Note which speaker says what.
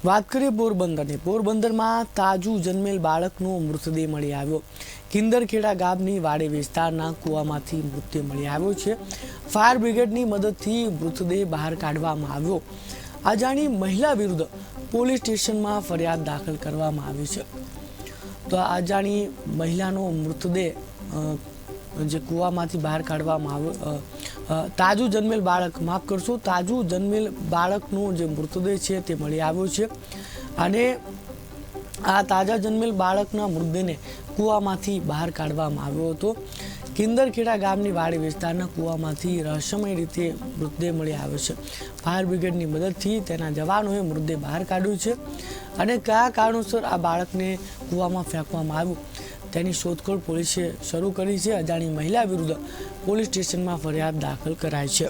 Speaker 1: વાત કરીએ પોરબંદરની. પોરબંદરમાં તાજું જન્મેલ બાળકનો મૃતદેહ મળી આવ્યો. કિંદરખેડા ગામની વાડી વિસ્તારના કૂવામાંથી મૃતદેહ મળી આવ્યો છે. ફાયર બ્રિગેડની મદદથી મૃતદેહ બહાર કાઢવામાં આવ્યો. અજાણી મહિલા વિરુદ્ધ પોલીસ સ્ટેશનમાં ફરિયાદ દાખલ કરવામાં આવી છે. તો આ અજાણી મહિલાનો મૃતદેહ જે કૂવામાંથી બહાર કાઢવામાં આવ્યો, તાજું જન્મેલ બાળક, માફ કરશો, તાજું જન્મેલ બાળકનો જે મૃતદેહ છે તે મળી આવ્યો છે. અને આ તાજા જન્મેલ બાળકના મૃતદેહને કૂવામાંથી બહાર કાઢવામાં આવ્યો હતો. કિંદરખેડા ગામની વાડી વિસ્તારના કૂવામાંથી રહસ્યમય રીતે મૃતદેહ મળી આવ્યો છે. ફાયર બ્રિગેડની મદદથી તેના જવાનોએ મૃતદેહ બહાર કાઢ્યો છે. અને કયા કારણોસર આ બાળકને કૂવામાં ફેંકવામાં આવ્યું તેની શોધખોળ પોલીસે શરૂ કરી છે. અજાણી મહિલા વિરુદ્ધ પોલીસ સ્ટેશનમાં ફરિયાદ દાખલ કરાઈ છે.